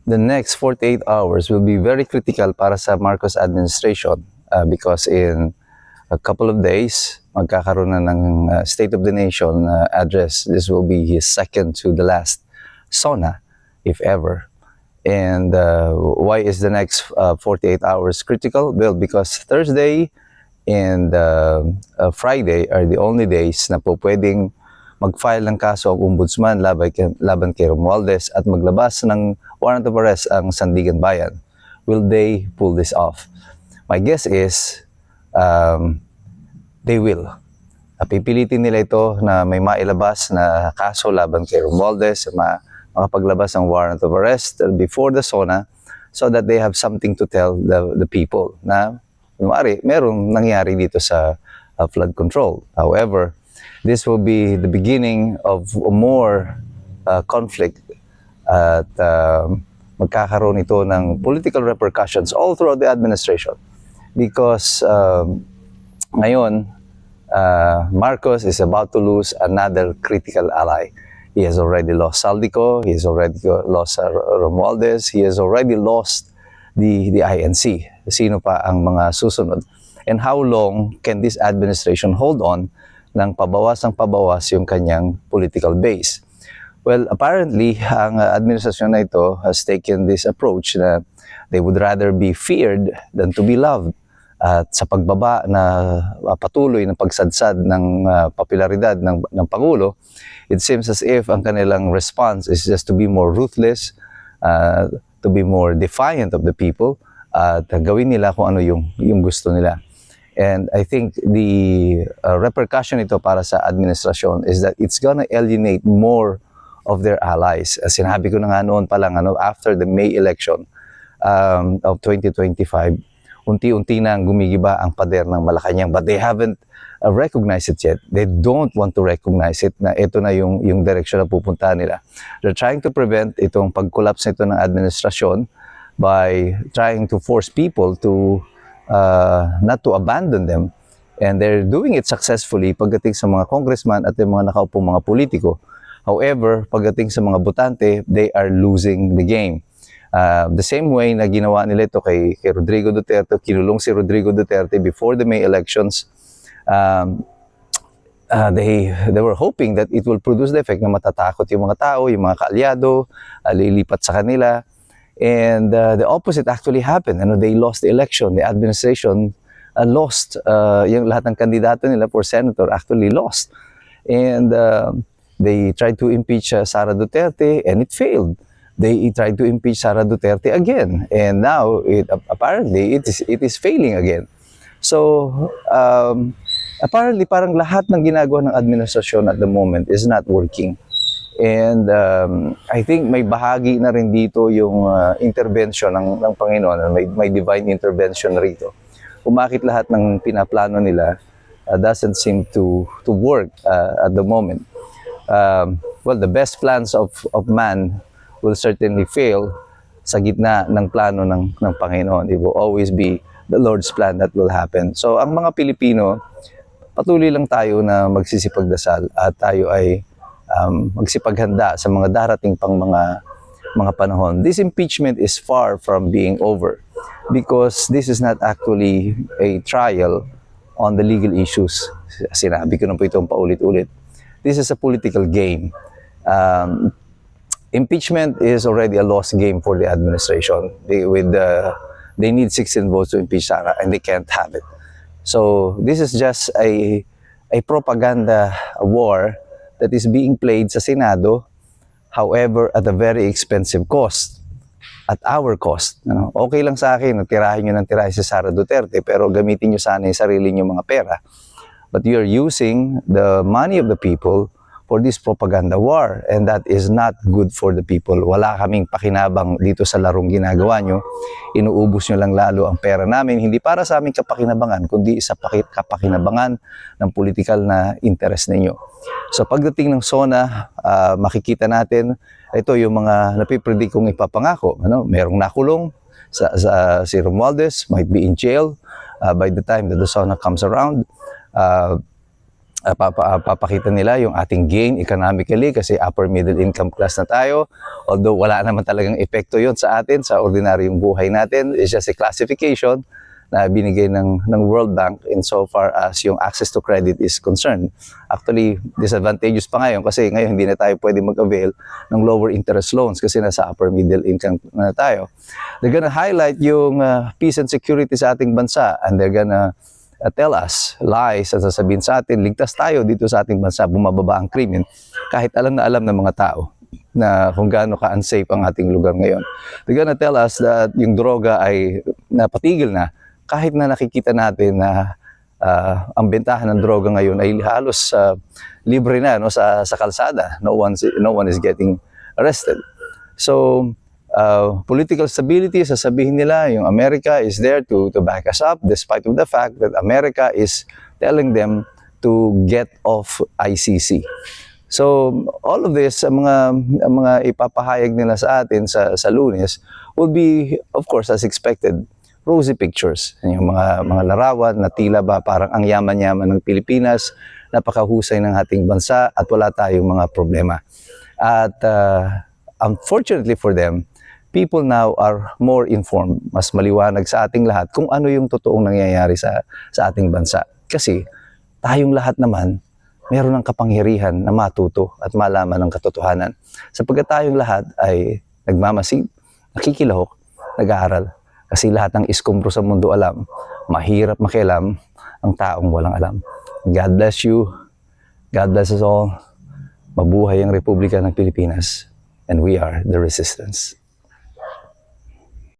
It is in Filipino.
the next 48 hours will be very critical para sa Marcos administration because in a couple of days, magkakaroon na ng State of the Nation address. This will be his second to the last SONA, if ever. And why is the next 48 hours critical? Well, because Thursday and Friday are the only days na po pwedeng mag-file ng kaso ang ombudsman laban kay Romualdez at maglabas ng warrant of arrest ang Sandigan Bayan. Will they pull this off? My guess is they will. Pipilitin nila ito na may mailabas na kaso laban kay Romualdez, makapaglabas ng warrant of arrest before the SONA so that they have something to tell the people na merong nangyari dito sa flood control. However, this will be the beginning of more conflict at magkakaroon ito ng political repercussions all throughout the administration because ngayon Marcos is about to lose another critical ally. He has already lost Saldico, he has already lost Romualdez, he has already lost the INC. Sino pa ang mga susunod? And how long can this administration hold on ng pabawas yung kanyang political base? Well, apparently, ang administrasyon na ito has taken this approach na they would rather be feared than to be loved. At sa pagbaba na patuloy ng pagsadsad ng popularidad ng Pangulo, it seems as if ang kanilang response is just to be more ruthless, to be more defiant of the people, at gawin nila kung ano yung gusto nila. And I think the repercussion ito para sa administrasyon is that it's gonna alienate more of their allies. Sinabi ko na nga noon pa lang, after the May election of 2025, unti-unti na gumigiba ang pader ng Malacanang, but they haven't recognized it yet. They don't want to recognize it na ito na yung direction na pupunta nila. They're trying to prevent itong pag-collapse nito ng administrasyon by trying to force people to not to abandon them, and they're doing it successfully pagdating sa mga congressman at yung mga nakaupong mga politiko. However, pagdating sa mga botante, they are losing the game. The same way na ginawa nila ito kay Rodrigo Duterte, kinulong si Rodrigo Duterte before the May elections. They were hoping that it will produce the effect na matatakot yung mga tao, yung mga kaalyado, lilipat sa kanila. And the opposite actually happened. They lost the election. The administration lost. Yung lahat ng kandidato nila for senator actually lost. And they tried to impeach Sara Duterte and it failed. They tried to impeach Sara Duterte again. And now, apparently, it is failing again. So, apparently, parang lahat ng ginagawa ng administrasyon at the moment is not working. And I think may bahagi na rin dito yung intervention ng Panginoon. May divine intervention rito. Umakit lahat ng pinaplano nila doesn't seem to work at the moment. Well, the best plans of man will certainly fail sa gitna ng plano ng Panginoon. It will always be the Lord's plan that will happen. So, ang mga Pilipino, patuloy lang tayo na magsisipagdasal at tayo ay magsipaghanda sa mga darating pang mga panahon. This impeachment is far from being over because this is not actually a trial on the legal issues. Sinabi ko na po itong paulit-ulit. This is a political game. Impeachment is already a lost game for the administration. They need 16 votes to impeach Sara and they can't have it. So this is just a propaganda war that is being played sa Senado, however, at a very expensive cost. At our cost. Okay lang sa akin, tirahin nyo ng tirahin si Sara Duterte, pero gamitin nyo sana yung sarili nyo mga pera. But you're using the money of the people for this propaganda war, and that is not good for the people. Wala kaming pakinabang dito sa larong ginagawa nyo. Inuubos nyo lang lalo ang pera namin, hindi para sa aming kapakinabangan, kundi sa kapakinabangan ng political na interest ninyo. So pagdating ng SONA, makikita natin, ito yung mga napipredict kong ipapangako. Merong nakulong, si Romualdez might be in jail by the time that the SONA comes around. papakita nila yung ating gain economically kasi upper middle income class na tayo. Although wala naman talagang epekto yon sa atin, sa ordinaryong buhay natin. It's just a classification na binigay ng World Bank insofar as yung access to credit is concerned. Actually, disadvantageous pa ngayon kasi ngayon hindi na tayo pwede mag-avail ng lower interest loans kasi nasa upper middle income na tayo. They're gonna highlight yung peace and security sa ating bansa, and they're gonna tell us lies at sasabihin sa atin, ligtas tayo dito sa ating bansa, bumababa ang krimen, kahit alam na alam ng mga tao na kung gaano ka-unsafe ang ating lugar ngayon. They're gonna tell us that yung droga ay napatigil na, kahit na nakikita natin na ang bentahan ng droga ngayon ay halos libre na, no, sa kalsada. No one is getting arrested. So, political stability, sasabihin nila yung America is there to back us up despite of the fact that America is telling them to get off ICC. So all of this, ang mga ipapahayag nila sa atin sa Lunes will be, of course, as expected, rosy pictures. Yung mga larawan na tila ba parang ang yaman-yaman ng Pilipinas, napakahusay ng ating bansa at wala tayong mga problema. At unfortunately for them, people now are more informed, mas maliwanag sa ating lahat kung ano yung totoong nangyayari sa ating bansa. Kasi tayong lahat naman, meron ng kapangyarihan na matuto at malaman ng katotohanan. Sapagkat tayong lahat ay nagmamasid, nakikilahok, nag-aaral. Kasi lahat ng iskombro sa mundo alam, mahirap makialam ang taong walang alam. God bless you. God bless us all. Mabuhay ang Republika ng Pilipinas. And we are the resistance.